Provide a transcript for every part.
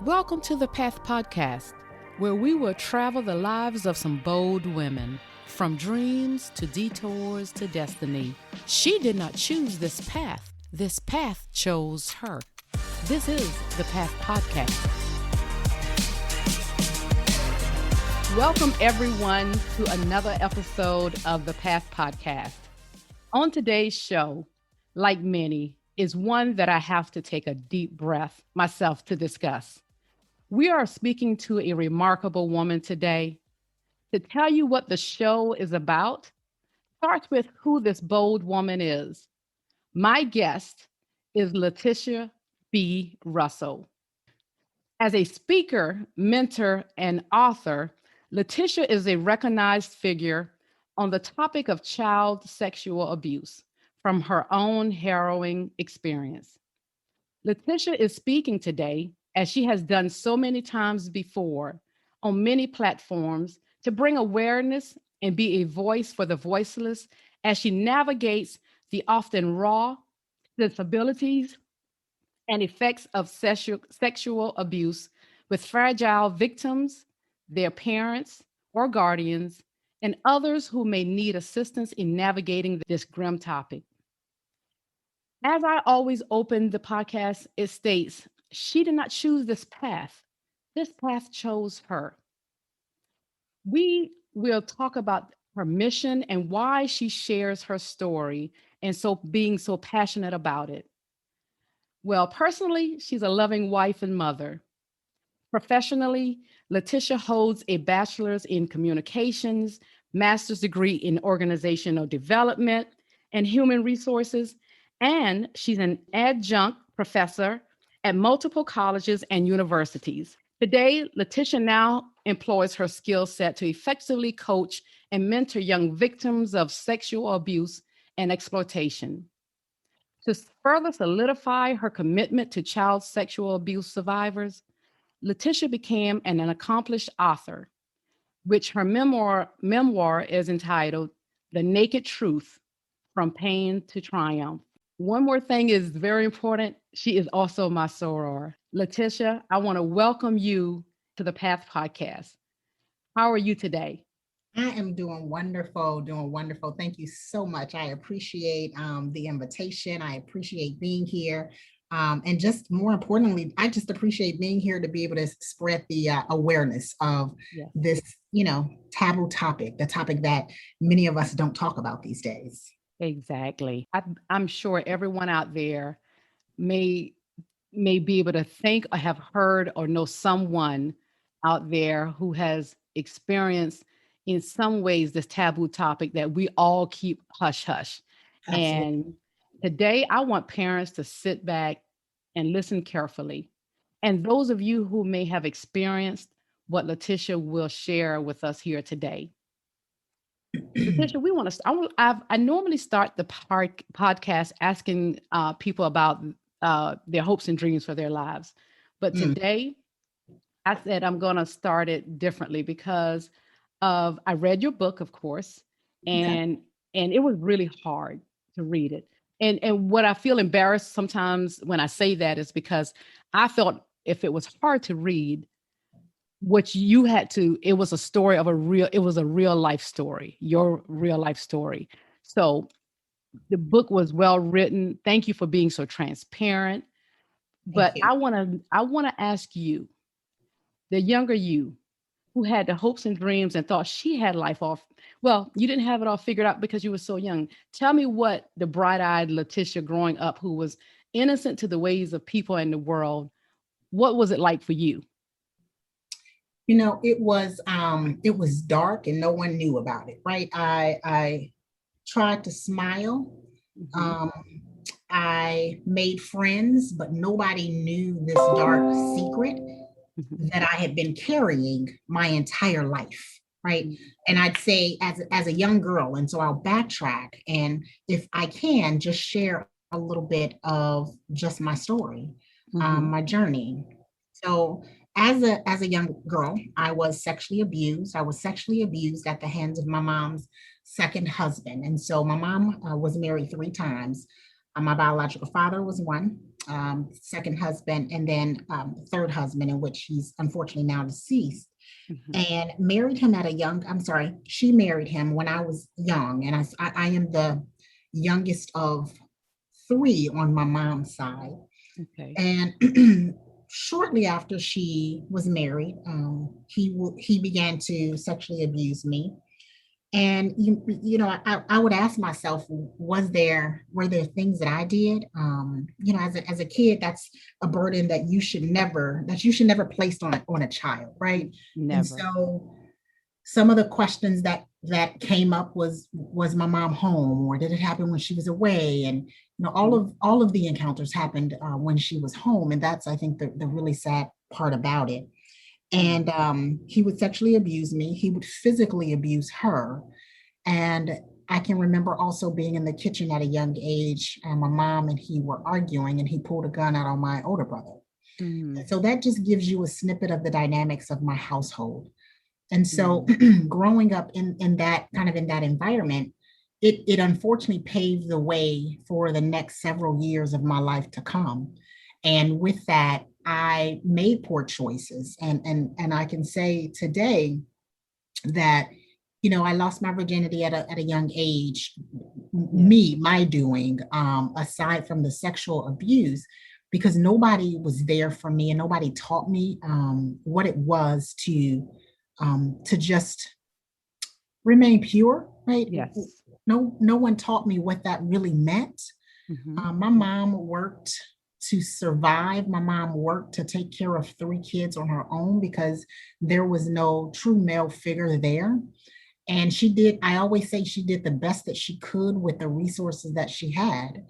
Welcome to the Path Podcast, where we will travel the lives of some bold women, from dreams to detours to destiny. She did not choose this path chose her. This is the Path Podcast. Welcome, everyone, to another episode of the Path Podcast. On today's show, like many, is one that I have to take a deep breath myself to discuss. We are speaking to a remarkable woman today. To tell you what the show is about, starts with who this bold woman is. My guest is Latisha B. Russell. As a speaker, mentor, and author, Latisha is a recognized figure on the topic of child sexual abuse from her own harrowing experience. Latisha is speaking today, as she has done so many times before, on many platforms to bring awareness and be a voice for the voiceless as she navigates the often raw disabilities and effects of sexual abuse with fragile victims, their parents or guardians, and others who may need assistance in navigating this grim topic. As I always open the podcast, it states, she did not choose this path. This path chose her. We will talk about her mission and why she shares her story and so being so passionate about it. Well, personally, she's a loving wife and mother. Professionally, Latisha holds a bachelor's in communications, master's degree in organizational development and human resources, and she's an adjunct professor at multiple colleges and universities. Today, Latisha now employs her skill set to effectively coach and mentor young victims of sexual abuse and exploitation. To further solidify her commitment to child sexual abuse survivors, Latisha became an accomplished author, which her memoir is entitled The Naked Truth: From Pain to Triumph. One more thing is very important. She is also my soror. Latisha, I want to welcome you to the Path Podcast. How are you today? I am doing wonderful, doing wonderful. Thank you so much. I appreciate the invitation. I appreciate being here. And just more importantly, I just appreciate being here to be able to spread the awareness of Yes. this, taboo topic, the topic that many of us don't talk about these days. Exactly. I'm sure everyone out there may be able to think or have heard or know someone out there who has experienced in some ways this taboo topic that we all keep hush hush. Absolutely. And today I want parents to sit back and listen carefully. And those of you who may have experienced what Latisha will share with us here today. Latisha, we want to. I normally start the podcast asking people about their hopes and dreams for their lives, but Mm, today I said I'm going to start it differently because of I read your book, of course, okay. and it was really hard to read it. And what I feel embarrassed sometimes when I say that is because I felt if it was hard to read, what you had to it was a story of it was a real life story, your real life story. So the book was well written. Thank you for being so transparent. Thank But you. I want to ask you, the younger you who had the hopes and dreams and thought she had life off, well, you didn't have it all figured out because you were so young. Tell me what the bright-eyed Latisha growing up who was innocent to the ways of people in the world, what was it like for you? It was dark and no one knew about it, right? I tried to smile. Mhm. Um, I made friends, but nobody knew this dark secret Mhm. that I had been carrying my entire life, right? Mhm. And I'd say as a young girl, and so I'll backtrack, and if I can, just share a little bit of just my story, Mhm. my journey. So as a young girl, I was sexually abused. I was sexually abused at the hands of my mom's second husband, and so my mom was married 3 times. My biological father was one. second husband, and then third husband, in which he's unfortunately now deceased. Mhm. And married him at a young, I'm sorry, she married him when I was young. And I am the youngest of three on my mom's side. Okay. And shortly after she was married, he began to sexually abuse me. And I would ask myself, were there things that I did? As a kid, that's a burden that you should never place on a child, right? And Never. so some of the questions that came up was my mom home, or did it happen when she was away? And Mhm. all of the encounters happened when she was home, and that's, I think, the really sad part about it. Mm. And he would sexually abuse me. He would physically abuse her. And I can remember also being in the kitchen at a young age, and my mom and he were arguing, and he pulled a gun out on my older brother. Mhm. So that just gives you a snippet of the dynamics of my household. And so Mm. growing up in that environment, it unfortunately paved the way for the next several years of my life to come. And with that, I made poor choices. And I can say today that, I lost my virginity at a young age, Yes. my doing, aside from the sexual abuse, because nobody was there for me and nobody taught me what it was to just remain pure, right? Yes. No one taught me what that really meant. Mhm. My mom worked to survive. My mom worked to take care of three kids on her own because there was no true male figure there. And I always say she did the best that she could with the resources that she had.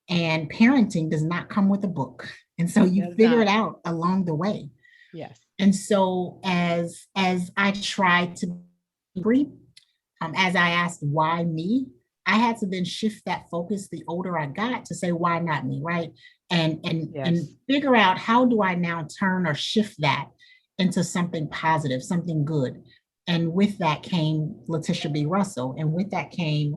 And parenting does not come with a book. And so It you does figure not. it out along the way. Yes. And so as I tried to be free, as I asked why me, I had to then shift that focus the older I got to say, why not me, right? And Yes. figure out, how do I now turn or shift that into something positive, something good. And with that came Latisha B. Russell. And with that came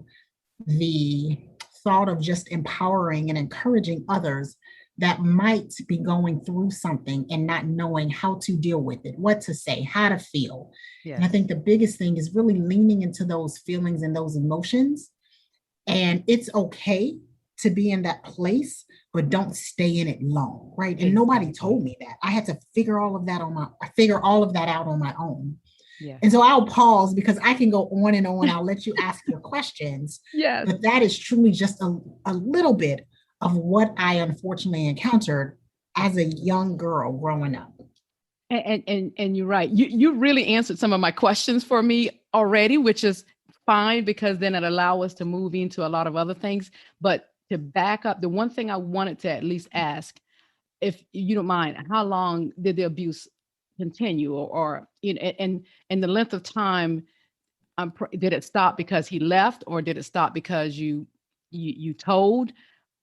the thought of just empowering and encouraging others that might be going through something and not knowing how to deal with it, what to say, how to feel. And I Yes. think the biggest thing is really leaning into those feelings and those emotions. And it's okay to be in that place, but don't stay in it long, right? And nobody Exactly. told me that. I had to figure all of that out on my own. Yes. And so I'll pause because I can go on and on. I'll let you ask your questions, Yes. but that is truly just a little bit of what I unfortunately encountered as a young girl growing up. And you're right. You really answered some of my questions for me already, which is fine because then it allow us to move into a lot of other things. But to back up, the one thing I wanted to at least ask, if you don't mind, how long did the abuse continue, or and the length of time? Did it stop because he left, or did it stop because you told?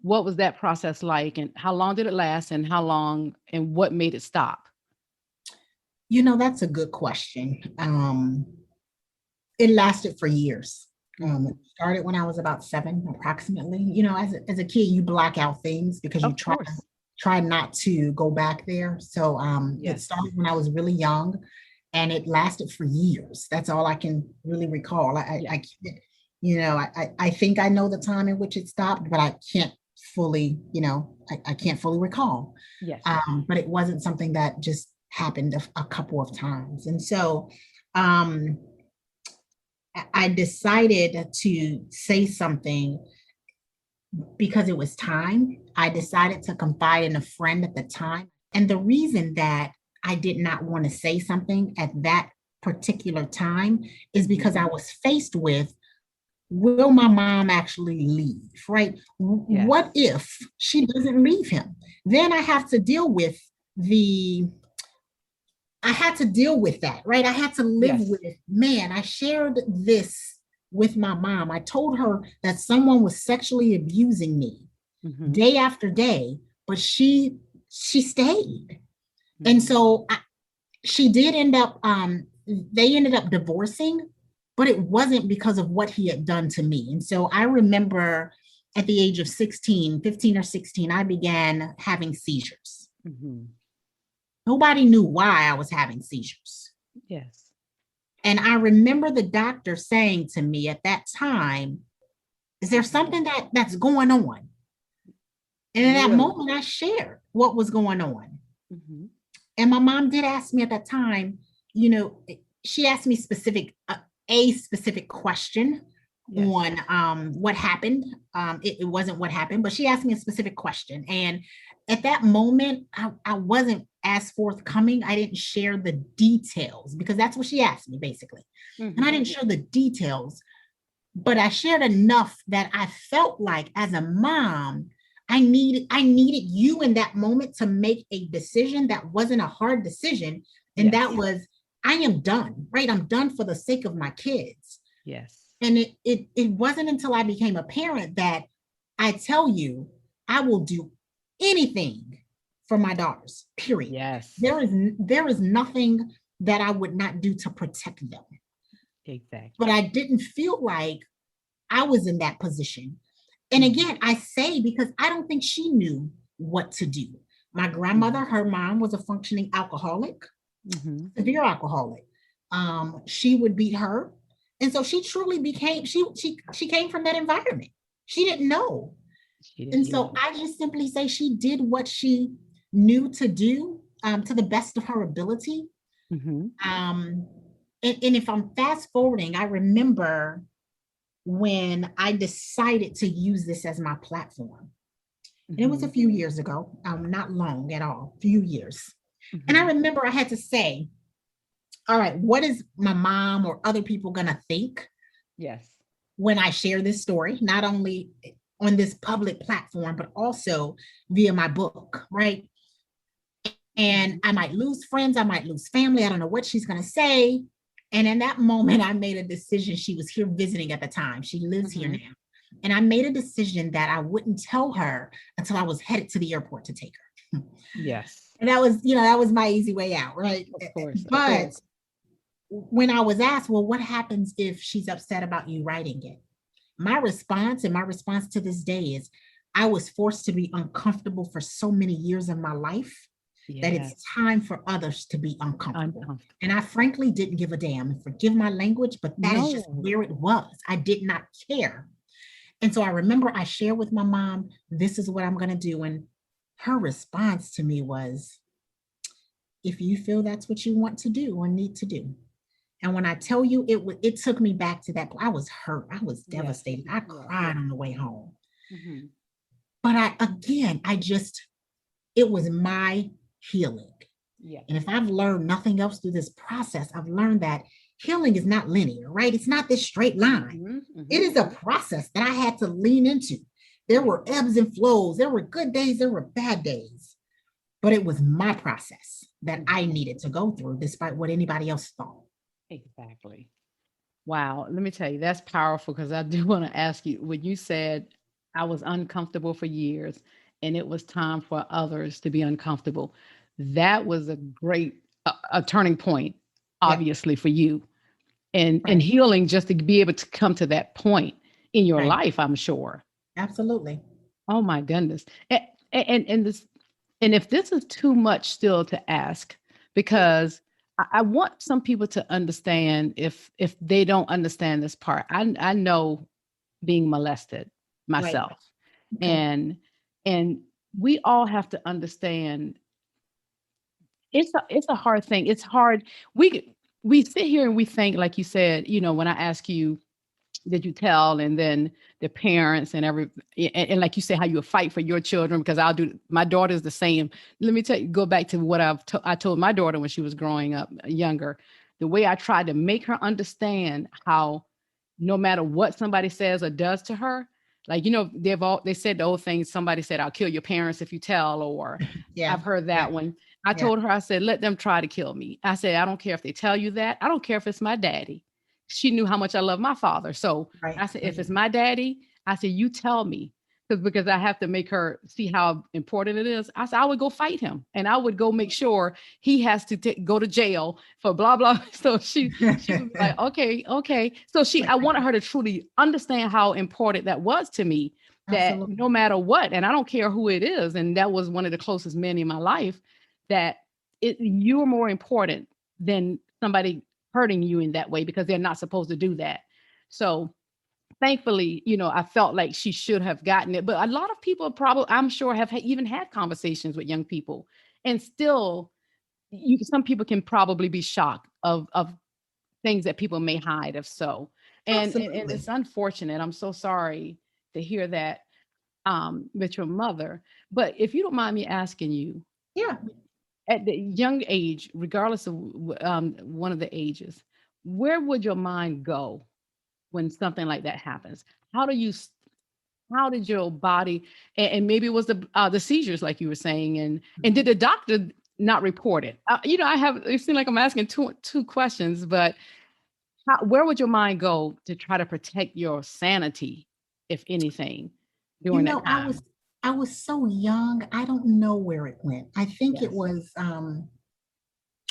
What was that process like, and how long did it last, and how long, and what made it stop? That's a good question. It lasted for years. It Mhm. started when I was about 7, approximately. As a kid, you block out things because you Of try course. try not to go back there. So it Yes. started when I was really young, and it lasted for years. That's all I can really recall. I Yes. can't, I think I know the time in which it stopped, but I can't fully, I can't fully recall. Yes. But it wasn't something that just happened a couple of times. And so um, I decided to say something because it was time. I decided to confide in a friend at the time. And the reason that I did not want to say something at that particular time is because Mhm. I was faced with, will my mom actually leave, right? What Yes. if she doesn't leave him? Then I have to deal with the I had to deal with that, right? I had to live Yes. with, man, I shared this with my mom. I told her that someone was sexually abusing me Mhm. day after day, but she stayed. And Mhm. so she did end up they ended up divorcing, but it wasn't because of what he had done to me. And so I remember at the age of 16, 15 or 16, I began having seizures. Mm-hmm. Nobody knew why I was having seizures. Yes. And I remember the doctor saying to me at that time, is there something that's going on? And in that Really? moment, I shared what was going on. Mm-hmm. And my mom did ask me at that time, you know, she asked me a specific question Yes. on what happened. It wasn't what happened, but she asked me a specific question. And at that moment, I wasn't as forthcoming. I didn't share the details because that's what she asked me, basically. Mm-hmm. And I didn't share the details, but I shared enough that I felt like as a mom, I needed you in that moment to make a decision that wasn't a hard decision. And Yes. that was, I am done, right? I'm done for the sake of my kids. Yes. And it wasn't until I became a parent that I tell you, I will do anything for my daughters, period. Yes. There is nothing that I would not do to protect them. Exactly. But I didn't feel like I was in that position. And again, I say because I don't think she knew what to do. My grandmother, her mom was a functioning alcoholic, Mm-hmm. severe alcoholic. She would beat her. And so she truly became, she came from that environment. She didn't know. And so I just simply say she did what she knew to do to the best of her ability. Mm-hmm. And if I'm fast forwarding, I remember when I decided to use this as my platform. And it was a few years ago, not long at all, few years. Mm-hmm. And I remember I had to say, all right, what is my mom or other people going to think? Yes. When I share this story, not only on this public platform, but also via my book, right? And I might lose friends, I might lose family. I don't know what she's going to say. And in that moment, I made a decision. She was here visiting at the time. She lives here now. And I made a decision that I wouldn't tell her until I was headed to the airport to take her. Yes. And that was my easy way out, right? Of course. But when I was asked, well, what happens if she's upset about you writing it? My response to this day is I was forced to be uncomfortable for so many years of my life that it's time for others to be uncomfortable. And I frankly didn't give a damn. Forgive my language, but that is just where it was. I did not care. And so I remember I shared with my mom, this is what I'm going to do. And her response to me was, if you feel that's what you want to do or need to do. And when I tell you, it took me back to that. I was hurt. I was devastated. I cried on the way home. Mm-hmm. But it was my healing. Yeah. And if I've learned nothing else through this process, I've learned that healing is not linear, right? It's not this straight line. Mm-hmm. It is a process that I had to lean into. There were ebbs and flows. There were good days. There were bad days. But it was my process that I needed to go through despite what anybody else thought. Exactly. Wow. Let me tell you, that's powerful because I do want to ask you, when you said I was uncomfortable for years and it was time for others to be uncomfortable, that was a great a turning point, obviously, for you and healing, just to be able to come to that point in your life, I'm sure. Absolutely. Oh my goodness. And this, and if this is too much still to ask, because I want some people to understand, if they don't understand this part. I know being molested myself. Okay. And we all have to understand it's a hard thing. It's hard. We sit here and we think, like you said, when I ask you, did you tell? And then the parents and and like you say, how you fight for your children, because my daughter's the same. Let me go back to what I told my daughter when she was growing up younger, the way I tried to make her understand how no matter what somebody says or does to her, like, they said the old thing, somebody said, I'll kill your parents if you tell, or I've heard that one. I told her, I said, let them try to kill me. I said, I don't care if they tell you that. I don't care if it's my daddy. She knew how much I love my father. So I said, if it's my daddy, I said, you tell me, because I have to make her see how important it is. I said, I would go fight him, and I would go make sure he has to go to jail for blah, blah. So she was like, okay. So I wanted her to truly understand how important that was to me. that Absolutely. no matter what, and I don't care who it is, and that was one of the closest men in my life, that you're more important than somebody hurting you in that way because they're not supposed to do that. So thankfully, I felt like she should have gotten it. But a lot of people probably, I'm sure, have even had conversations with young people, and still, some people can probably be shocked of things that people may hide if so. And Absolutely. it's unfortunate. I'm so sorry to hear that with your mother. But if you don't mind me asking you, Yeah. at the young age, regardless of one of the ages, where would your mind go when something like that happens? How do you how did your body, and maybe it was the seizures like you were saying, and did the doctor not report it? I have, it seems like I'm asking two questions, but where would your mind go to try to protect your sanity, if anything, You during that know, time? I was so young. I don't know where it went. I think it Yes. was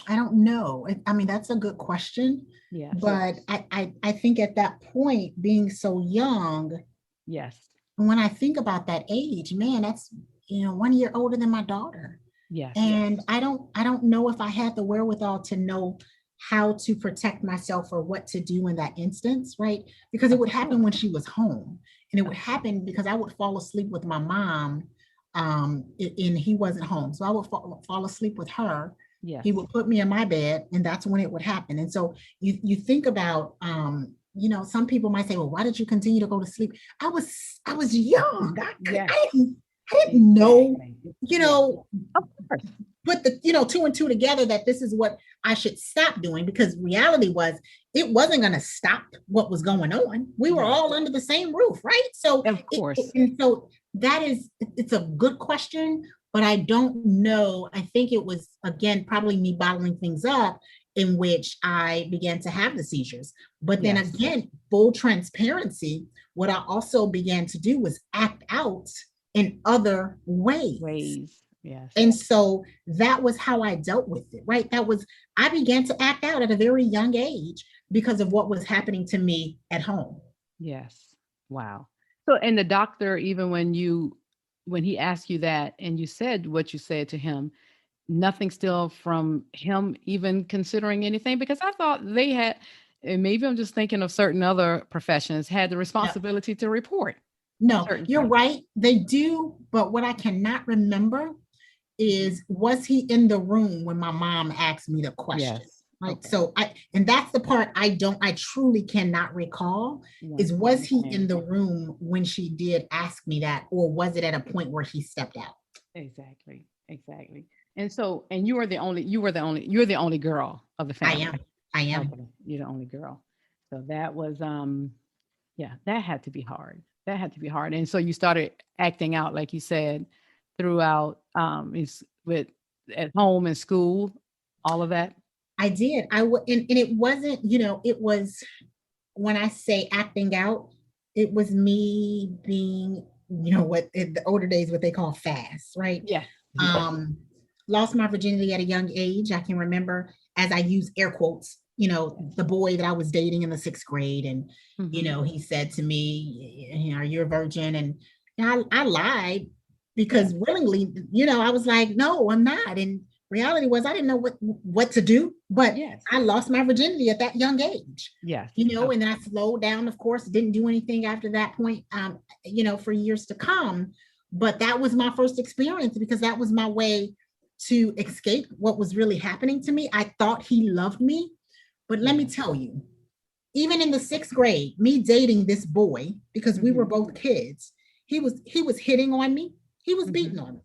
I don't know. I mean, that's a good question. Yes. But I think at that point, being so young, Yes. when I think about that age, man, that's 1 year older than my daughter. Yes. And I don't know if I had the wherewithal to know how to protect myself or what to do in that instance, right? Because it Of would happen course. when she was home. And it would Of happen because I would fall asleep with my mom, and he wasn't home. So I would fall asleep with her. He Yes. would put me in my bed, and that's when it would happen. And so you think about, some people might say, well, why did you continue to go to sleep? I was young. Yes. I didn't know, Exactly. you Yes. know, Of course. put the two and two together that this is what I should stop doing, because reality was it wasn't going to stop what was going on. We were Yes. all under the same roof, right? So Of course. and so that is, it's a good question, but I don't know. I think it was, again, probably me bottling things up, in which I began to have the seizures. But then Yes. again, full transparency, what I also began to do was act out in other ways. Ways. Yes. And so that was how I dealt with it, right? I began to act out at a very young age because of what was happening to me at home. Yes. Wow. So, and the doctor, even when he asked you that and you said what you said to him, nothing still from him even considering anything? Because I thought they had, and maybe I'm just thinking of certain other professions, had the Yeah. responsibility to report No, certain you're things. right. They do. But what I cannot remember is, was he in the room when my mom asked me the question? Yes. Right. Okay. So and that's the part I truly cannot recall, Yes, is, I was he in understand. the room when she did ask me that, or was it at a point where he stepped out? Exactly. Exactly. And so, and you're the only girl of the I family. am. I am. Okay. You're the only girl. So that was, yeah, that had to be hard. That had to be hard. And so you started acting out, like you said, throughout, with at home and school, all of that. I did. And it wasn't, it was, when I say acting out, it was me being, what in the older days, what they call fast, right? Yes. Yes. Um, Lost my virginity at a young age. I can remember, as I use air quotes, the boy that I was dating in the sixth grade. And, Hmm. he said to me, are you a virgin? And I lied, Yes. because willingly, I was like, no, I'm not. And reality was, I didn't know what to do, but Yes. I lost my virginity at that young age. Yes. And then I slowed down, of course, didn't do anything after that point, for years to come. But that was my first experience, because that was my way to escape what was really happening to me. I thought he loved me, but let me Yes. tell you, even in the sixth grade, me dating this boy, because we were Hmm. both kids, he was hitting on me, he was beating Hmm. on me.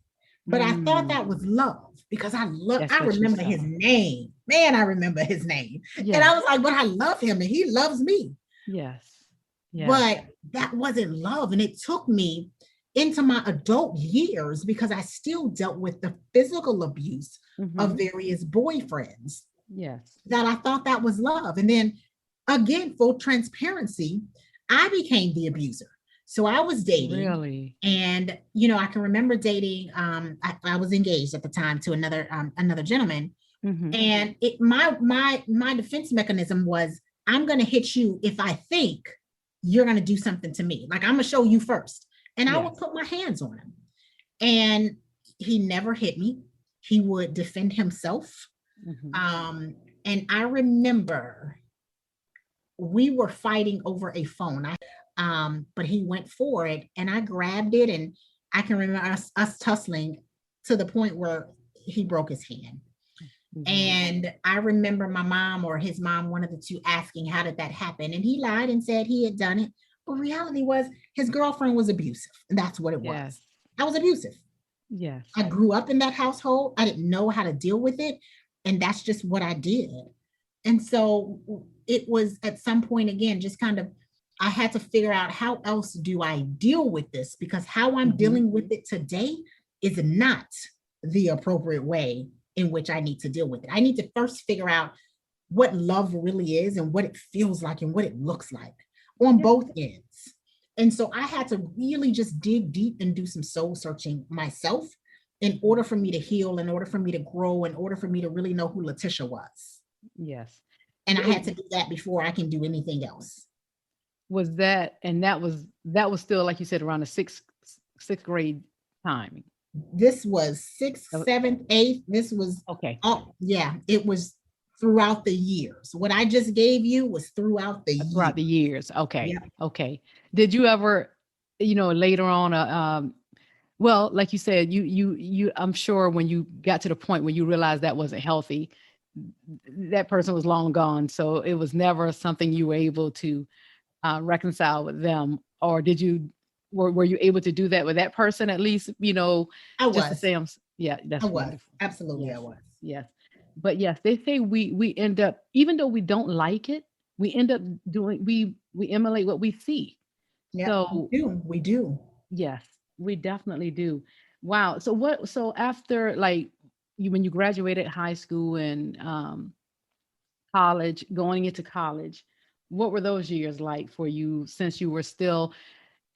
But I thought Mm. that was love, because That's I what you remember his saw. name. Man, I remember his name. And I Yes. was like, but I love him and he loves me. Yes. Yes. But that wasn't love. And it took me into my adult years, because I still dealt with the physical abuse of Hmm. various boyfriends, Yes. that I thought that was love. And then again, full transparency, I became the abuser. So I was dating, Really. and I can remember dating. I was engaged at the time to another gentleman, Hmm. and my defense mechanism was, I'm going to hit you if I think you're going to do something to me. Like, I'm going to show you first. and I Yes. would put my hands on him. And he never hit me. He would defend himself. Mhm. And I remember we were fighting over a phone. But he went for it, and I grabbed it, and I can remember us tussling to the point where he broke his hand. Mhm. And I remember my mom or his mom, one of the two, asking, how did that happen? And he lied and said he had done it. But reality was his girlfriend was abusive. And that's what it Yes. was. I was abusive. Yes. I grew up in that household. I didn't know how to deal with it. And that's just what I did. And so it was at some point, again, just kind of, I had to figure out how else do I deal with this, because how I'm Mhm. dealing with it today is not the appropriate way in which I need to deal with it. I need to first figure out what love really is and what it feels like and what it looks like on Yeah. both ends. And so I had to really just dig deep and do some soul searching myself in order for me to heal, in order for me to grow, in order for me to really know who Latisha was. Yes. And I It had to do that before I can do anything else. was that, and that was still, like you said, around the sixth grade time. This was sixth, Uh, seventh, eighth. This was, Okay. oh, yeah, it was throughout the years. What I just gave you was throughout the year. Throughout the years. Okay. Yeah. Okay. Did you ever, later on, well, like you said, I'm sure when you got to the point where you realized that wasn't healthy, that person was long gone. So it was never something you were able to reconcile with them. Or were you able to do that with that person at least, I just to was. say, yeah, I that's was. wonderful. Absolutely, I Yes. was. Yes. But yes, they say we end up, even though we don't like it, we end up doing, we emulate what we see. Yep, we So do. We do. yes, we definitely do. Wow. So after, like, when you graduated high school and college, going into college, what were those years like for you, since you were still,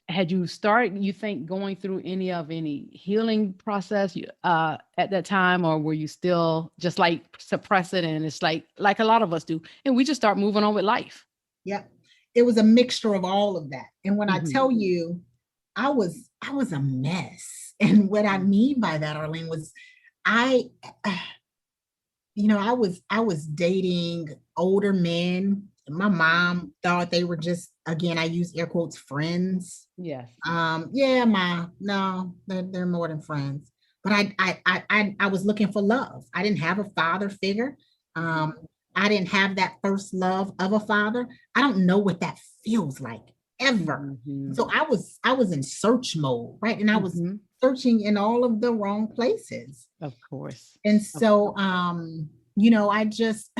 had you started, you think, going through any healing process at that time, or were you still just like suppress it, and it's like a lot of us do, and we just start moving on with life? Yep. It was a mixture of all of that. And when I Hmm. tell you, I was a mess. And what I mean by that, Arlene, was I I was dating older men. My mom thought they were just, again, I use air quotes, friends. Yes. Yeah, no, they're more than friends. But I was looking for love. I didn't have a father figure. Hmm. Um, I didn't have that first love of a father. I don't know what that feels like ever. Hmm. So I was in search mode, right? And I was Hmm. searching in all of the wrong places. Of course. And Of so course. I just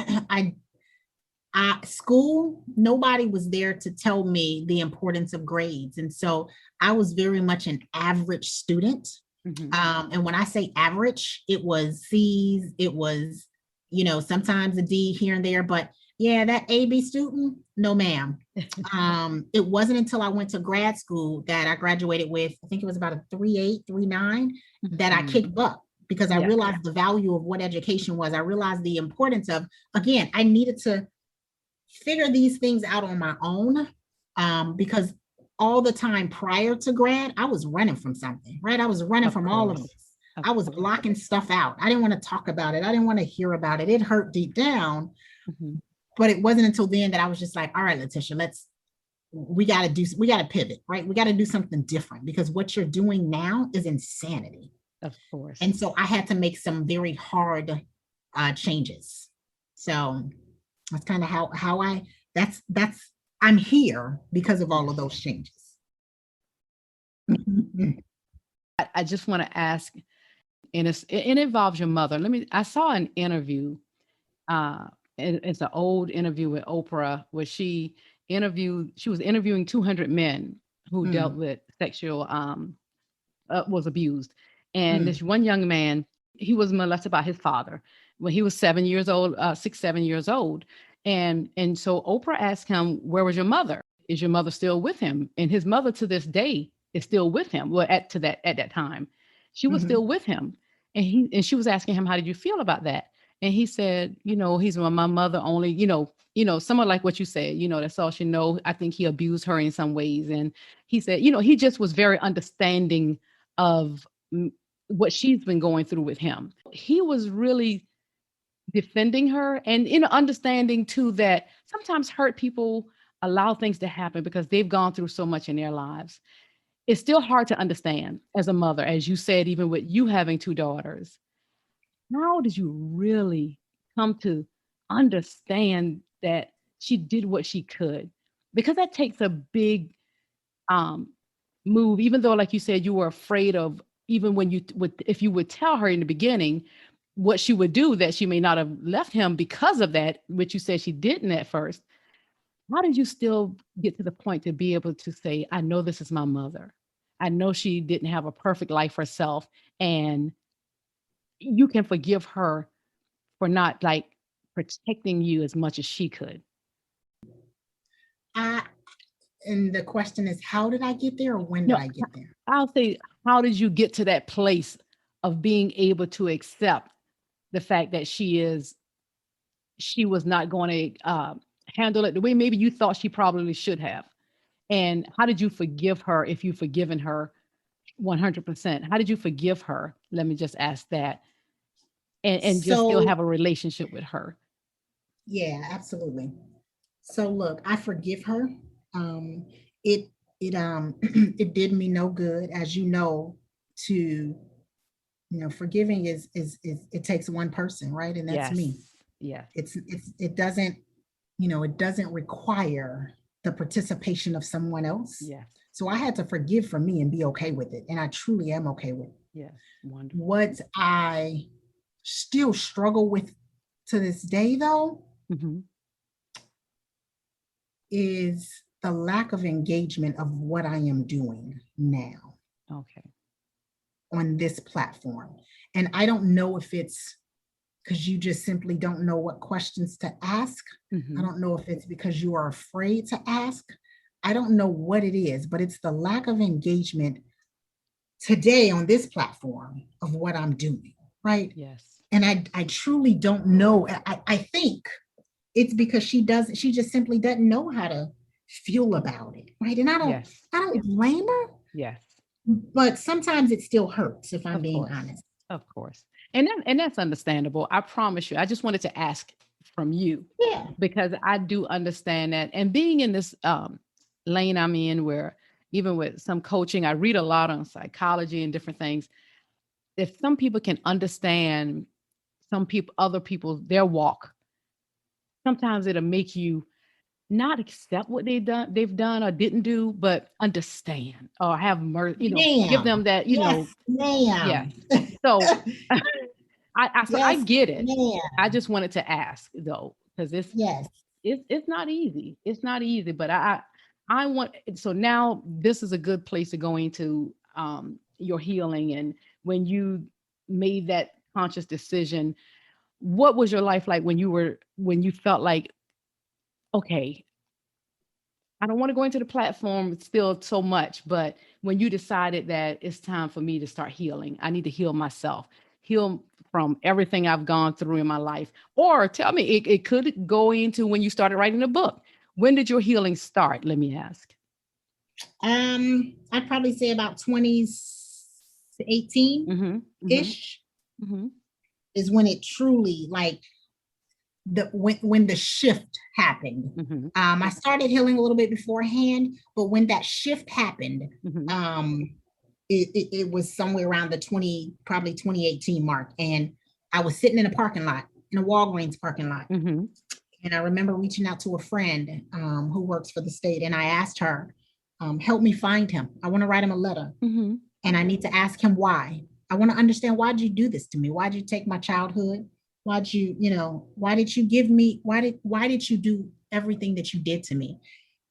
school, nobody was there to tell me the importance of grades. And so I was very much an average student. Hmm. And when I say average, it was C's, it was, sometimes a D here and there, but yeah, that AB student, no, ma'am. It wasn't until I went to grad school that I graduated with, I think it was about a 3.8, 3.9, that I Hmm. kicked butt, because I Yes. realized the value of what education was. I realized the importance of, again, I needed to figure these things out on my own, because all the time prior to grad, I was running from something, right? I was running Of from all of course. this. Of I was course. blocking stuff out. I didn't want to talk about it. I didn't want to hear about it. It hurt deep down. Hmm. But it wasn't until then that I was just like, all right, Latisha, we got to pivot, right? We got to do something different, because what you're doing now is insanity. Of course. And so I had to make some very hard changes. So that's kind of how that's I'm here because of all of Yes. those changes. I just want to ask, and it involves your mother. I saw an interview, it's an old interview with Oprah, where she was interviewing 200 men who dealt Mm, with sexual, was abused. And mm, this one young man, he was molested by his father when he was 7 years old, 6, 7 years old. And so Oprah asked him, where was your mother? Is your mother still with him? And his mother to this day is still with him. Well, at that time, she was mhm, still with him. And she was asking him, how did you feel about that? And he said, he's my mother only, somewhat like what you said, that's all she know. I think he abused her in some ways. And he said, he just was very understanding of what she's been going through with him. He was really defending her and, understanding too that sometimes hurt people allow things to happen because they've gone through so much in their lives. It's still hard to understand as a mother, as you said, even with you having two daughters. How did you really come to understand that she did what she could? Because that takes a big um, move, even though, like you said, you were afraid of, even when you would, if you would tell her in the beginning what she would do, that she may not have left him because of that, which you said she didn't at first. How did you still get to the point to be able to say, I know this is my mother? I know she didn't have a perfect life herself, and you can forgive her for not like protecting you as much as she could. I, and the question is, how did I get there, or when did No, I get there? I'll say, how did you get to that place of being able to accept the fact that she was not going to handle it the way maybe you thought she probably should have? And how did you forgive her, if you've forgiven her 100%? How did you forgive her? Let me just ask that. And just still So, have a relationship with her. yeah, absolutely. So look, I forgive her. It it did me no good, as you know, to forgiving is it takes one person, right? And that's me. Yes. Yes. It doesn't, it doesn't require the participation of someone else. Yes. So I had to forgive for me and be okay with it. And I truly am okay with it. Yes. Wonderful. What I still struggle with to this day, though, Mm-hmm. is the lack of engagement of what I am doing now Okay. on this platform. And I don't know if it's because you just simply don't know what questions to ask. I Mm-hmm. don't know if it's because you are afraid to ask. I don't know what it is, but it's the lack of engagement today on this platform of what I'm doing, right? Yes. And I truly don't know. I think it's because she just simply doesn't know how to feel about it, right? And Yes. I don't blame her, Yes. but sometimes it still hurts, if I'm Of being course. honest. Of course. And that's understandable. I promise you. I just wanted to ask from you Yeah. because I do understand that. And being in this lane I'm in, where even with some coaching, I read a lot on psychology and different things. If some people can understand some people, other people, their walk, sometimes it'll make you not accept what they've done or didn't do, but understand or have mercy, give Ma'am. them that, Yes, yes. ma'am. So I Yes, get it. ma'am. I just wanted to ask though, because Yes. it's not easy. It's not easy, but I want, so now this is a good place to go into your healing. And when you made that conscious decision, what was your life like when you felt like, okay, I don't want to go into the platform still so much, but when you decided that it's time for me to start healing, I need to heal myself, heal from everything I've gone through in my life. Or tell me, it could go into when you started writing a book. When did your healing start? Let me ask. I'd probably say about 2018 Mm-hmm. Mm-hmm. ish Mm-hmm. is when it truly, like, when the shift happened. Mm-hmm. I started healing a little bit beforehand, but when that shift happened, Mm-hmm. it was somewhere around the 2018 mark. And I was sitting in a parking lot, in a Walgreens parking lot. Mm-hmm. And I remember reaching out to a friend who works for the state. And I asked her, help me find him. I want to write him a letter. Mm-hmm. And I need to ask him why. I want to understand, why did you do this to me? Why did you take my childhood? Why did you give me, why did you do everything that you did to me?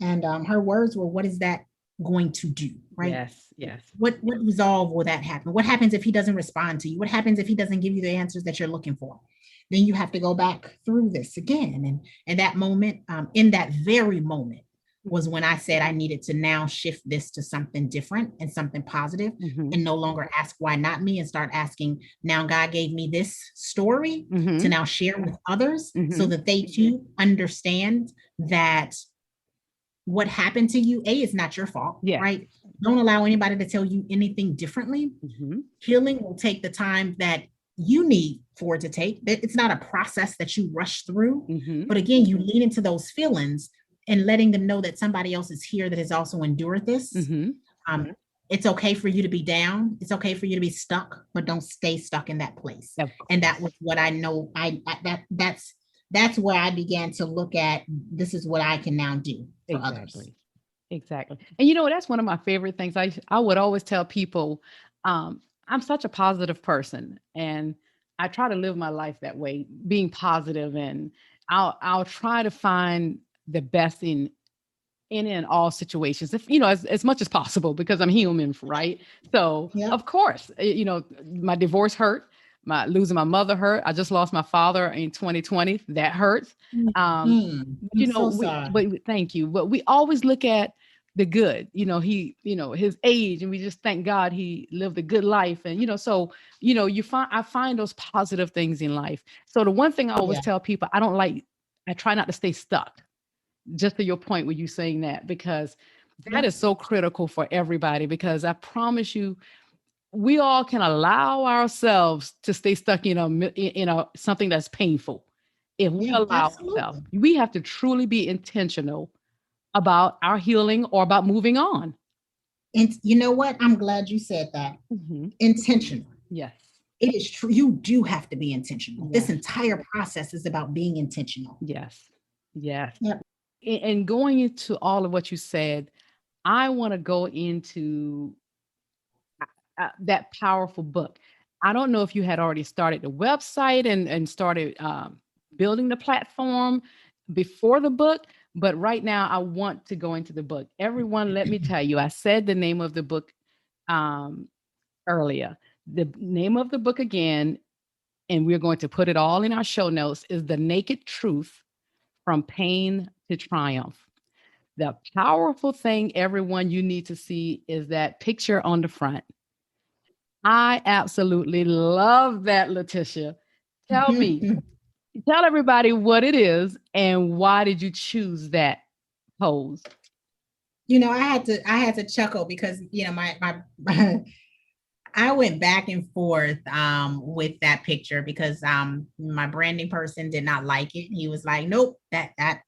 And her words were, what is that going to do? Right? Yes. Yes. What resolve will that happen? What happens if he doesn't respond to you? What happens if he doesn't give you the answers that you're looking for? Then you have to go back through this again. And that moment, in that very moment, was when I said I needed to now shift this to something different and something positive, and no longer ask why not me, and start asking, now God gave me this story to now share with others so that they too understand that what happened to you, is not your fault, right? Don't allow anybody to tell you anything differently. Healing will take the time that you need for it to take. It's not a process that you rush through, but again, you lean into those feelings and letting them know that somebody else is here that has also endured this. It's okay for you to be down. It's okay for you to be stuck, but don't stay stuck in that place. And that was what I know. That's where I began to look at, this is what I can now do for others. Exactly. And that's one of my favorite things. I would always tell people, I'm such a positive person, and I try to live my life that way, being positive, and I'll try to find the best in all situations, if as much as possible, because I'm human, right? So of course, my divorce hurt. My losing my mother hurt. I just lost my father in 2020. That hurts. So sorry. But thank you. But we always look at the good. His age, and we just thank God he lived a good life. And so I find those positive things in life. So the one thing I always tell people, I try not to stay stuck. Just to your point with you saying that, because that is so critical for everybody, because I promise you, we all can allow ourselves to stay stuck in something that's painful. If we allow ourselves, we have to truly be intentional about our healing or about moving on. And you know what? I'm glad you said that. Intentional. Yes. It is true. You do have to be intentional. This entire process is about being intentional. Yes. Yes. Yep. And going into all of what you said, I want to go into that powerful book. I don't know if you had already started the website and started building the platform before the book, but right now I want to go into the book. Everyone, let me tell you, I said the name of the book earlier. The name of the book again, and we're going to put it all in our show notes, is The Naked Truth: From Pain to Triumph. The powerful thing, everyone, you need to see is that picture on the front. I absolutely love that, Latisha. Tell everybody what it is and why did you choose that pose? I had to chuckle because my I went back and forth with that picture because my branding person did not like it. He was like, nope,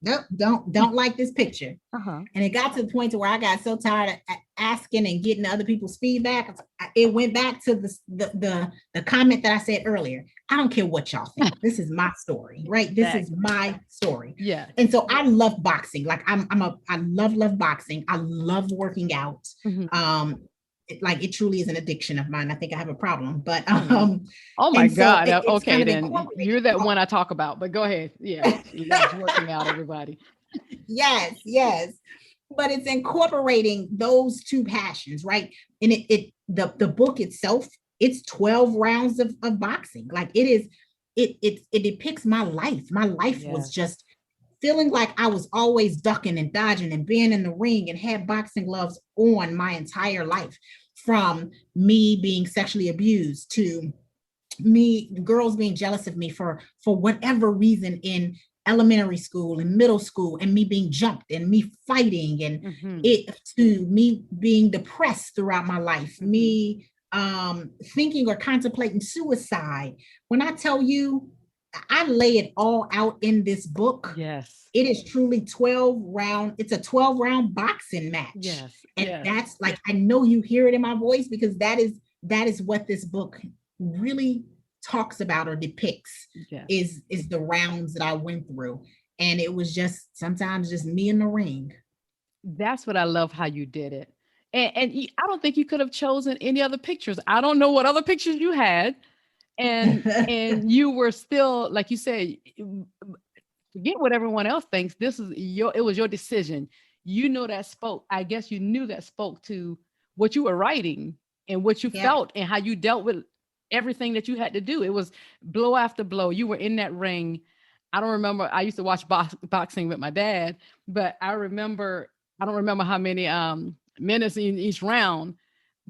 nope, don't like this picture. And it got to the point to where I got so tired of asking and getting other people's feedback. It went back to the comment that I said earlier. I don't care what y'all think. This is my story, right? This is my story. Yeah. And so I love boxing. Like I love boxing. I love working out. Like it truly is an addiction of mine. I think I have a problem, but oh my God. Okay, then you're that one I talk about, but go ahead. Yeah. Loves working out, everybody. Yes. But it's incorporating those two passions, right? And the book itself, it's 12 rounds of boxing. Like it depicts my life. My life was just feeling like I was always ducking and dodging and being in the ring and had boxing gloves on my entire life, from me being sexually abused to me, girls being jealous of me for whatever reason in elementary school and middle school, and me being jumped and me fighting, and it to me being depressed throughout my life, me thinking or contemplating suicide. When I tell you, I lay it all out in this book. Yes. It is truly 12 round. It's a 12 round boxing match. Yes. And that's like, I know you hear it in my voice because that is what this book really talks about or depicts, is the rounds that I went through. And it was just sometimes just me in the ring. That's what I love how you did it. And I don't think you could have chosen any other pictures. I don't know what other pictures you had. And you were still, like you said, forget what everyone else thinks. It was your decision. I guess you knew that spoke to what you were writing and what you felt and how you dealt with everything that you had to do. It was blow after blow. You were in that ring. I don't remember. I used to watch boxing with my dad, but I remember I don't remember how many minutes in each round,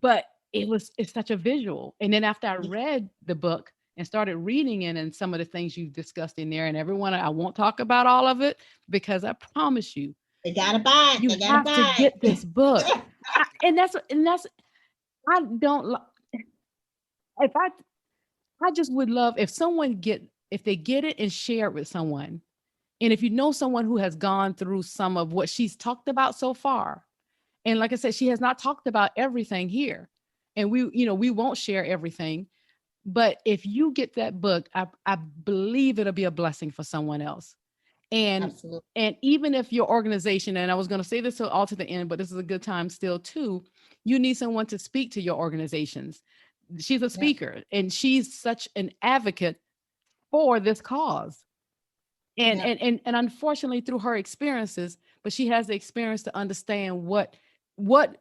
but it's such a visual. And then after I Yeah, read the book and started reading it and some of the things you discussed in there, and everyone, I won't talk about all of it because I promise you, they gotta buy it. you They gotta have to buy get this book. it. And that's I don't if I just would love if someone get if they get it and share it with someone. And if you know someone who has gone through some of what she's talked about so far, and like I said, she has not talked about everything here. And we won't share everything. But if you get that book, I believe it'll be a blessing for someone else. And Absolutely. and even if your organization, and I was going to say this all to the end, but this is a good time still too, you need someone to speak to your organizations. She's a Yeah. speaker and she's such an advocate for this cause. And Yeah. and and, and unfortunately through her experiences, but she has the experience to understand what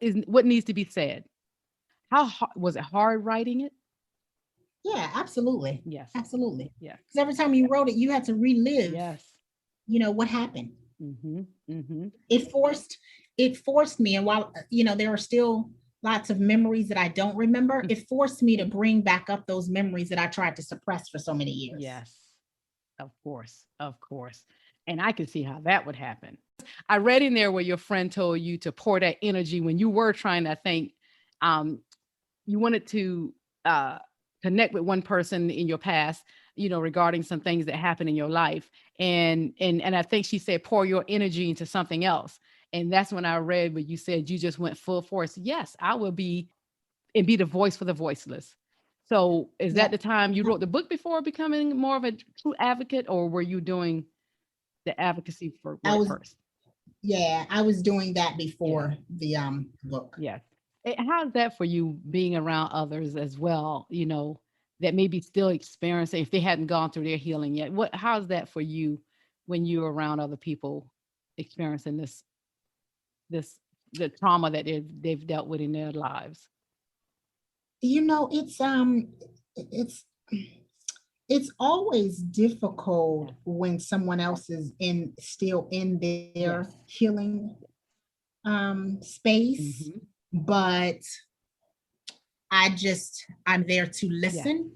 needs to be said. Was it hard writing it? Yeah, absolutely. Yes. Absolutely. Yes. Because every time you wrote it, you had to relive, Yes. what happened. Mm-hmm. Mm-hmm. It forced it forced me, and while there are still lots of memories that I don't remember, it forced me to bring back up those memories that I tried to suppress for so many years. Yes. Of course. Of course. And I can see how that would happen. I read in there where your friend told you to pour that energy when you were trying to think, um, you wanted to uh, connect with one person in your past, regarding some things that happened in your life. And I think she said, pour your energy into something else. And that's when I read what you said, you just went full force. Yes, I will be the voice for the voiceless. So is that Yep. the time you Yep. wrote the book before becoming more of a true advocate, or were you doing the advocacy for I work was first? Yeah, I was doing that Yeah. before the book. Yes. How's that for you being around others as well, that maybe still experiencing if they hadn't gone through their healing yet? How's that for you when you're around other people experiencing this the trauma that they've dealt with in their lives? It's it's always difficult Yeah. when someone else is in still in their Yes. healing space, Hmm. but I'm there to Yes. listen.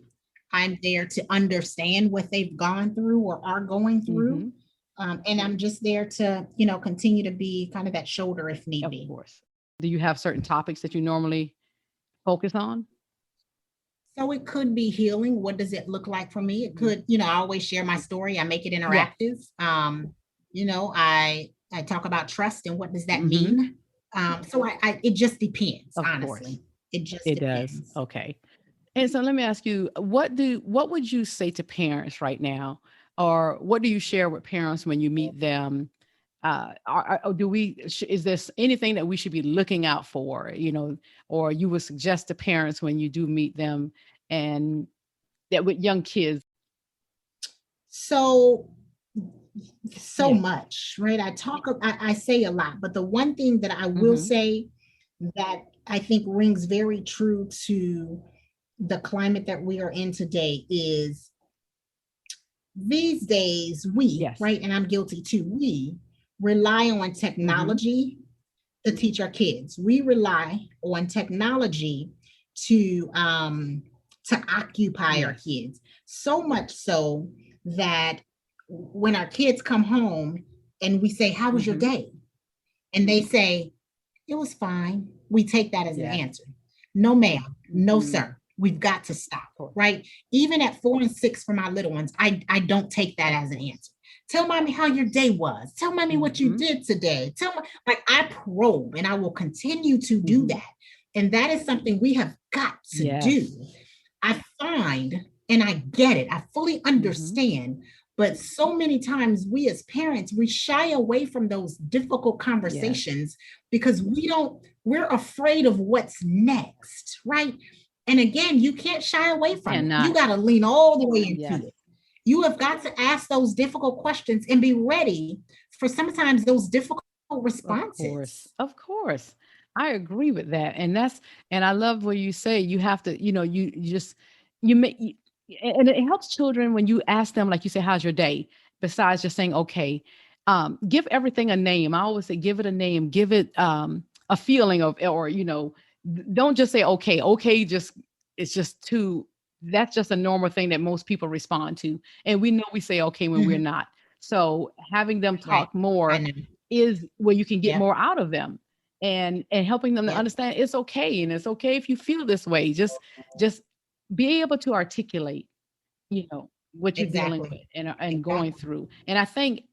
I'm there to understand what they've gone through or are going through. Hmm. And I'm just there to, continue to be kind of that shoulder if need Of be. course. Do you have certain topics that you normally focus on? So it could be healing. What does it look like for me? It Mhm. could, I always share my story. I make it Yes. interactive. I talk about trust and what does that Hmm. mean. So it just depends, Of course. honestly. It just It does. depends. Okay. And so let me ask you, what would you say to parents right now? Or what do you share with parents when you meet them? Is this anything that we should be looking out for, or you would suggest to parents when you do meet them and that with young kids? So so Yeah. much, right? I say a lot, but the one thing that I will Hmm. say that I think rings very true to the climate that we are in today is these days Yes. right, and I'm guilty too, we rely on Hmm. technology to teach our kids. We rely on technology to occupy our Yes. kids. So much so that when our kids come home and we say, "How was your Hmm. day?" and they say, "It was fine," we take that as an Yes. answer. No, ma'am. No, Hmm. sir. We've got to stop, Of course. right? Even at 4 and 6 for my little ones, I don't take that as an answer. Tell mommy how your day was. Tell mommy what you Hmm. did today. Tell me, like, I probe and I will continue to do Hmm. that. And that is something we have got to do. Yes. I find and I get it. I fully Hmm. understand. But so many times we as parents, we shy away from those difficult Yes. conversations because we're afraid of what's next, right? And again, you can't shy away from it. You Cannot. got to lean all the way into Yes. it. You have got to ask those difficult questions and be ready for sometimes those difficult Of course. responses. Of course. I agree with that. And I love what you say. You have to, you just, you make, and it helps children when you ask them, like you say, how's your day? Besides just saying, okay. Give everything a name. I always say, give it a name, give it a feeling of, or, don't just say, okay, okay. Just, it's just too, that's just a normal thing that most people respond to. And we know we say, okay, when we're Mhm. not. So having them Right. talk I more know. is where you can get Yep. more out of them, and helping them to Yep. understand it's okay. And it's okay if you feel this way. Just be able to articulate, what you're dealing with Exactly. and going Exactly. through. And I think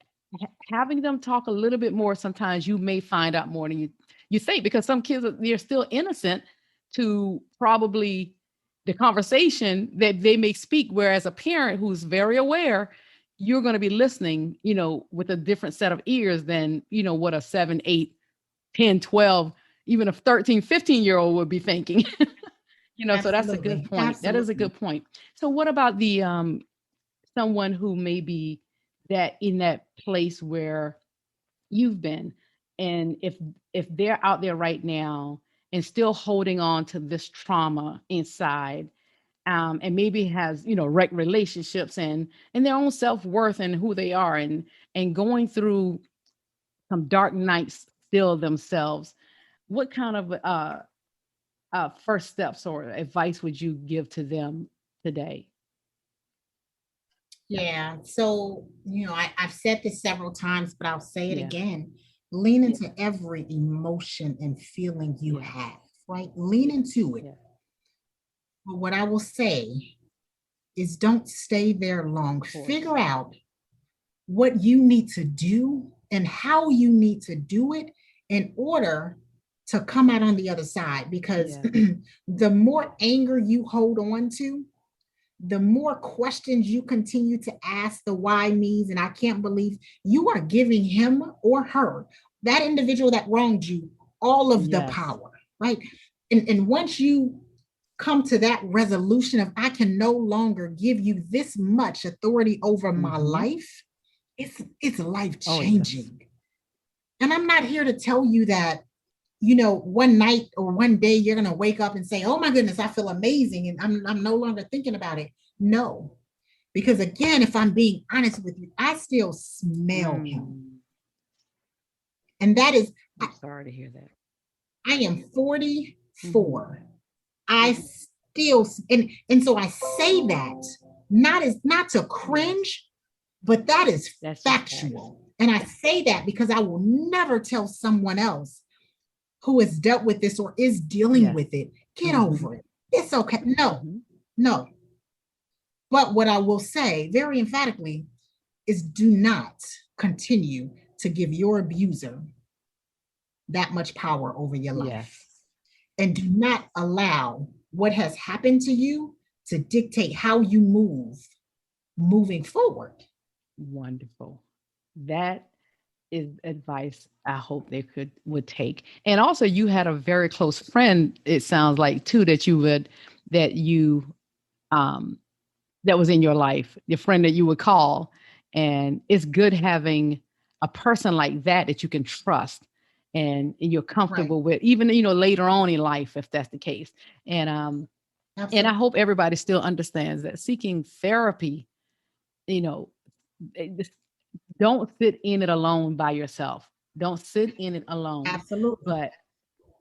having them talk a little bit more, sometimes you may find out more than you think, because some kids they're still innocent to probably the conversation that they may speak, whereas a parent who's very aware, you're going to be listening, with a different set of ears than, what a 7, 8, 10, 12, even a 13, 15-year old would be thinking. So that's a good Absolutely. point. That is a Absolutely. good point. So what about the someone who may be that in that place where you've been, and if they're out there right now and still holding on to this trauma inside, and maybe has wrecked relationships and their own self-worth and who they are, and going through some dark nights still themselves, what kind of first steps or advice would you give to them today? Yeah. So, I've said this several times, but I'll say it Yeah. again. Lean Yeah. into every emotion and feeling you Yeah. have, right? Lean Yeah. into it. Yeah. But what I will say is don't stay there long. Of course. Figure out what you need to do and how you need to do it in order to come out on the other side. Because Yes. the more anger you hold on to, the more questions you continue to ask, the why me's, and I can't believe, you are giving him or her, that individual that wronged you, all of the Yes. power, right? And once you come to that resolution of, I can no longer give you this much authority over my Mm-hmm. life, it's life Oh, yes. changing. And I'm not here to tell you that, one night or one day you're going to wake up and say, oh my goodness, I feel amazing. And I'm no longer thinking about it. No, because again, if I'm being honest with you, I still smell him. Mm. And that is, I, I'm sorry to hear that. I am Mm-hmm. 44. I still, and so I say that not to Yes. cringe, but that is That's just facts. factual. And I say that because I will never tell someone else who has dealt with this or is dealing Yes. with it, get Mm-hmm. over it. It's okay. No, Mm-hmm. no. But what I will say very emphatically is, do not continue to give your abuser that much power over your life. Yes. And do not allow what has happened to you to dictate how you move moving forward. Wonderful. That is advice I hope they would take. And also you had a very close friend, it sounds like too, that you um that was in your life, your friend that you would call. And it's good having a person like that you can trust and you're Right. comfortable with, even later on in life, if that's the case. And I Absolutely. hope everybody still understands that seeking therapy, you know, just don't sit in it alone by yourself. Don't sit in it alone. Absolutely. But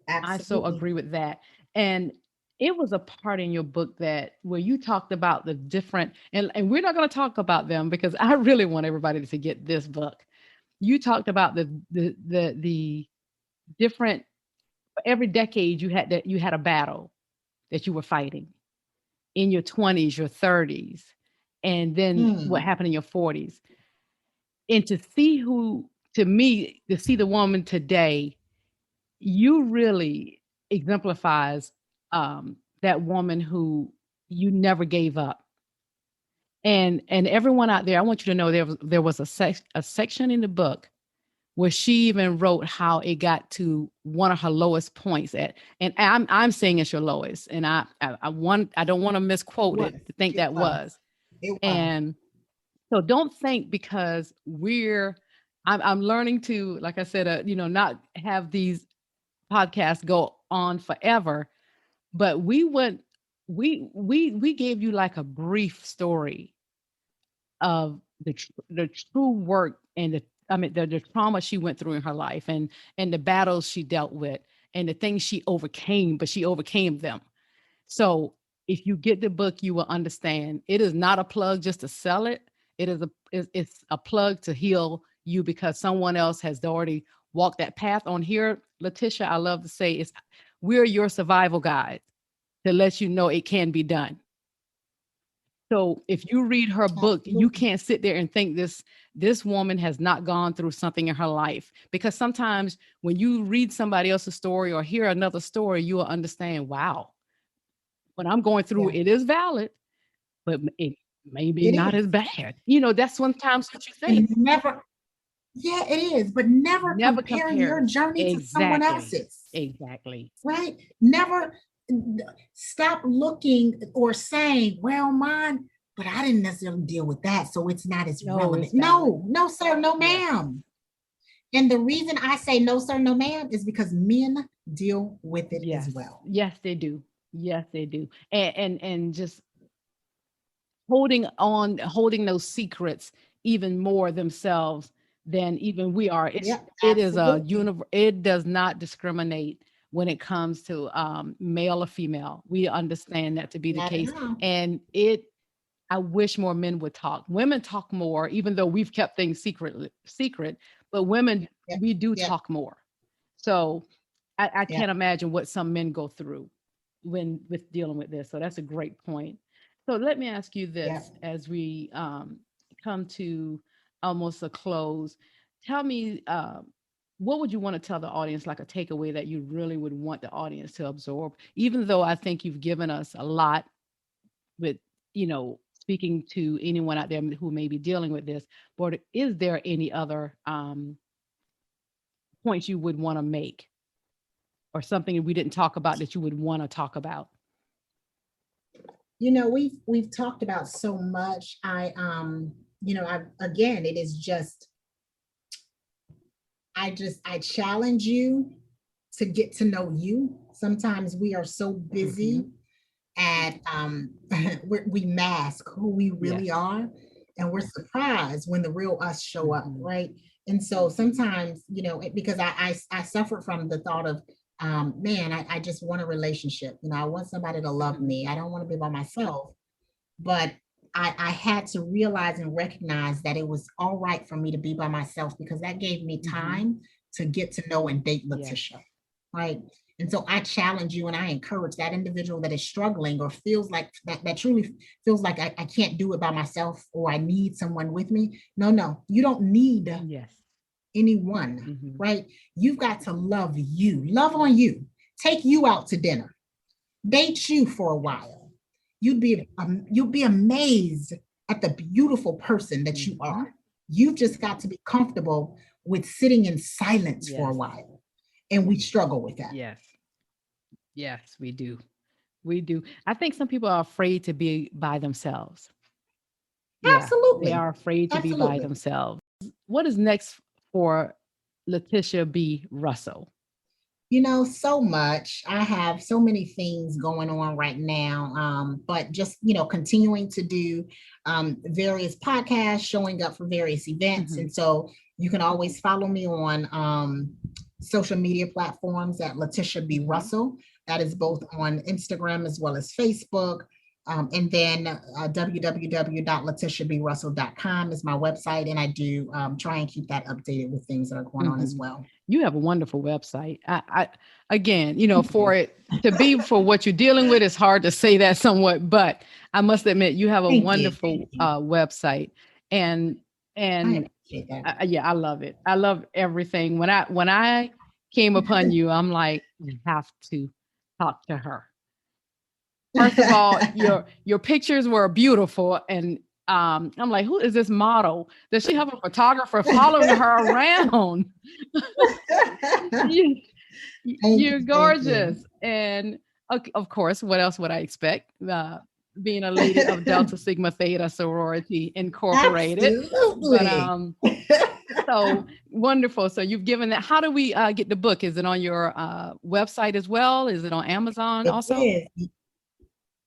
I so Absolutely. agree with that. And it was a part in your book that where you talked about the different, and we're not going to talk about them because I really want everybody to get this book. You talked about the different, every decade you had a battle that you were fighting in your 20s, your 30s, and then what Hmm. happened in your 40s. And to see to me, to see the woman today, you really exemplifies that woman who you never gave up. And everyone out there, I want you to know there was a section in the book where she even wrote how it got to one of her lowest points at, and I'm saying it's your lowest, and I don't want to It misquote was. it to think It that was. was. It was. And so don't think because I'm learning to, like I said, not have these podcasts go on forever, but we gave you like a brief story of the true work and I mean, the trauma she went through in her life, and the battles she dealt with, and the things she overcame, but she overcame them. So if you get the book, you will understand it is not a plug just to sell it. It's a plug to heal you because someone else has already walked that path on here. Latisha, I love to say is we're your survival guide to let you know it can be done. So if you read her book, you Absolutely. can't sit there and think this woman has not gone through something in her life. Because sometimes when you read somebody else's story or hear another story, you will understand, wow, what I'm going through, Yeah, it is valid, but it maybe it not as is. bad. That's sometimes what you think. And never, yeah, it is, but never Never compare your compares. journey to someone Exactly. else's, Exactly. right? Never stop looking or saying, well, mine, but I didn't necessarily deal with that, so it's not as No, it's relevant. valid. No, no, sir, no, Yes. ma'am. And the reason I say no, sir, no, ma'am is because men deal with it as Yes. well. Yes, they do. Yes, they do. And just holding those secrets even more themselves than even we are. Yep, It is a absolutely. universe. It does not discriminate when it comes to male or female. We understand that to be the Not at case, all. and it I wish more men would talk. Women talk more, even though we've kept things secret, but women, Yep, we do yep, talk more. So I yep, can't imagine what some men go through when with dealing with this. So that's a great point. So let me ask you yep. this as we come to almost a close. Tell me, what would you want to tell the audience, like a takeaway that you really would want the audience to absorb? Even though I think you've given us a lot with, speaking to anyone out there who may be dealing with this, but is there any other points you would want to make or something we didn't talk about that you would want to talk about? We've talked about so much. I again, it is just I challenge you to get to know you. Sometimes we are so busy Hmm. at we mask who we really Yes. are, and we're surprised when the real us show up, Hmm. right? And so sometimes, because I suffered from the thought of, man, I just want a relationship. I want somebody to love Hmm. me. I don't want to be by myself. But I had to realize and recognize that it was all right for me to be by myself because that gave me Hmm. time to get to know and date Yes. Latisha, right? And so I challenge you and I encourage that individual that is struggling or feels like that truly feels like I can't do it by myself or I need someone with me. No, no, you don't need Yes. anyone, Hmm. right? You've got to love you, love on you, take you out to dinner, date you for a Yes. while. You'll be amazed at the beautiful person that you Hmm. are. You've just got to be comfortable with sitting in silence for a Yes. while, and we struggle with that. Yes. Yes, we do. We do. I think some people are afraid to be by themselves. Yeah, they Absolutely, are afraid to be by absolutely. themselves. What is next for Latisha B. Russell? So much. I have so many things going on right now, but just continuing to do various podcasts, showing up for various events, Hmm. and so you can always follow me on social media platforms at Latisha B. Hmm. Russell. That is both on Instagram as well as Facebook. And then www.latishabrussell.com is my website, and I do try and keep that updated with things that are going on as Hmm. well. You have a wonderful website. Again, Thank for you. it to be for what you're dealing with, it's hard to say that somewhat, but I must admit you have a Thank you. Thank wonderful you. website, and I and appreciate that. yeah, I love it. I love everything. When I came upon you, I'm like, I have to talk to her. First of all, your pictures were beautiful, and I'm like, who is this model? Does she have a photographer following her around? you, Thank you're you. Thank you. gorgeous, and of course, what else would I expect? Being a lady of Delta Sigma Theta Sorority Incorporated, but Absolutely. so wonderful. So you've given that. How do we get the book? Is it on your website as well? Is it on Amazon It also? is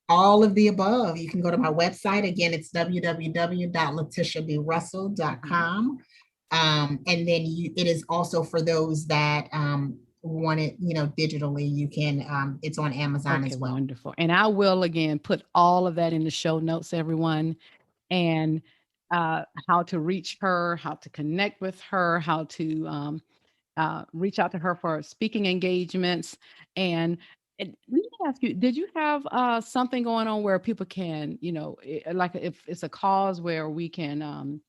all of the above. You can go to my website. Again, it's Hmm. www.latishabrussell.com. And then it is also for those that want it, digitally. You can, it's on Amazon Okay, as well. wonderful. And I will again put all of that in the show notes, everyone, and how to reach her, how to connect with her, how to reach out to her for speaking engagements. And let me ask you, did you have something going on where people can, like if it's a cause where we can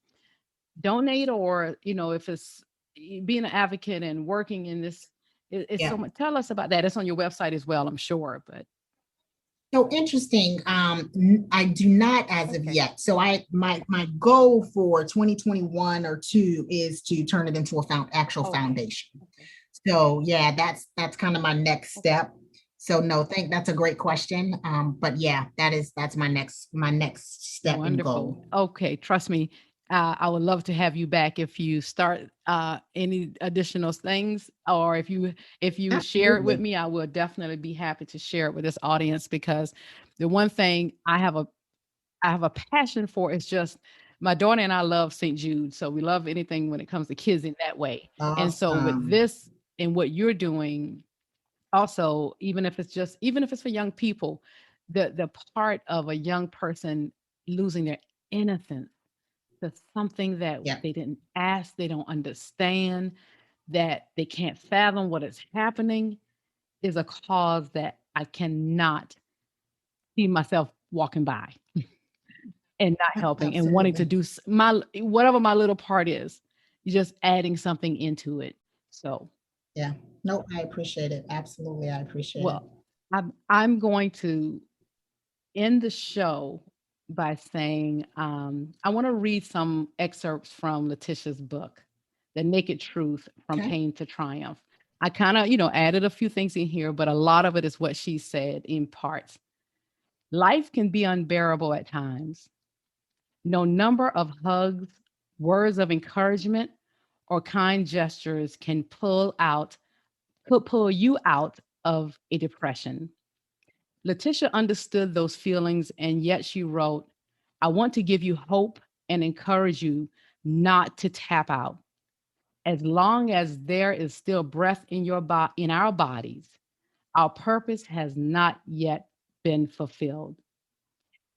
donate, or, if it's being an advocate and working in this, it's Yeah. so much. Tell us about that. It's on your website as well, I'm sure, but So interesting. I do not as of okay. yet. So my goal for 2021 or two is to turn it into a actual Okay. foundation. Okay. So yeah, that's kind of my next Okay. step. So no, think that's a great question. But yeah, that's my next step and Wonderful. goal. Okay, trust me, I would love to have you back if you start any additional things, or if you share it with Absolutely. me, I will definitely be happy to share it with this audience, because the one thing I have a passion for is just my daughter and I love St. Jude, so we love anything when it comes to kids in that way. And so with Awesome. this and what you're doing, also, even if it's for young people, the part of a young person losing their innocence to something that Yeah, they didn't ask, they don't understand, that they can't fathom what is happening, is a cause that I cannot see myself walking by and not helping and wanting to absolutely. do my whatever my little part is, just adding something into it. So, Yeah. No, I appreciate it. Absolutely. I appreciate it. well, I'm going to end the show by saying, I want to read some excerpts from Latisha's book, The Naked Truth from Okay. Pain to Triumph. I kind of, added a few things in here, but a lot of it is what she said in parts. Life can be unbearable at times. No number of hugs, words of encouragement, or kind gestures can pull you out of a depression. Latisha understood those feelings, and yet she wrote, I want to give you hope and encourage you not to tap out. As long as there is still breath in our bodies, our purpose has not yet been fulfilled.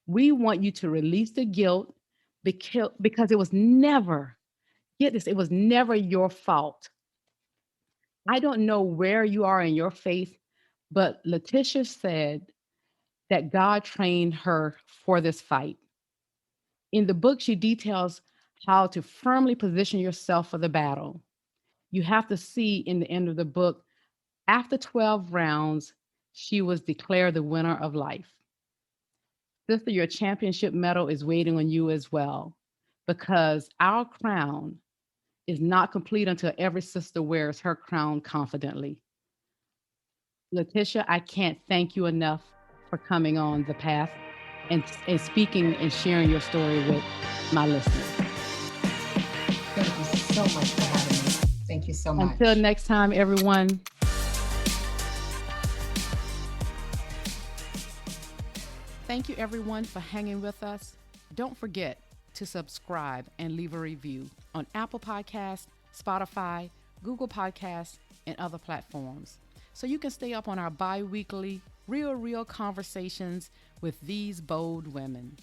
We want you to release the guilt, because it was never, get this, it was never your fault. I don't know where you are in your faith, but Latisha said that God trained her for this fight. In the book, she details how to firmly position yourself for the battle. You have to see in the end of the book, after 12 rounds, she was declared the winner of life. Sister, your championship medal is waiting on you as well, because our crown is not complete until every sister wears her crown confidently. Latisha, I can't thank you enough for coming on the path and speaking and sharing your story with my listeners. Thank you so much for having me. Thank you so Until much. next time, everyone. Thank you, everyone, for hanging with us. Don't forget to subscribe and leave a review on Apple Podcasts, Spotify, Google Podcasts, and other platforms, so you can stay up on our bi-weekly, real conversations with these bold women.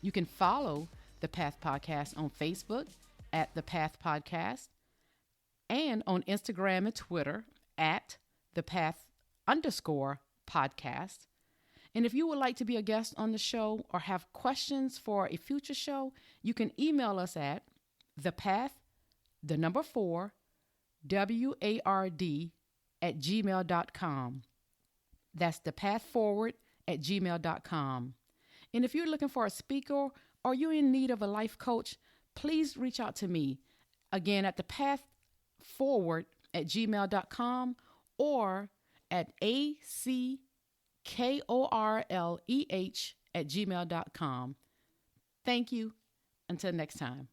You can follow The Path Podcast on Facebook at The Path Podcast, and on Instagram and Twitter at The Path _podcast. And if you would like to be a guest on the show or have questions for a future show, you can email us at thepath, the number 4, WARD @gmail.com. That's thepathforward@gmail.com. And if you're looking for a speaker or you're in need of a life coach, please reach out to me. Again, at thepathforward@gmail.com or at ACKORLEH @gmail.com. Thank you. Until next time.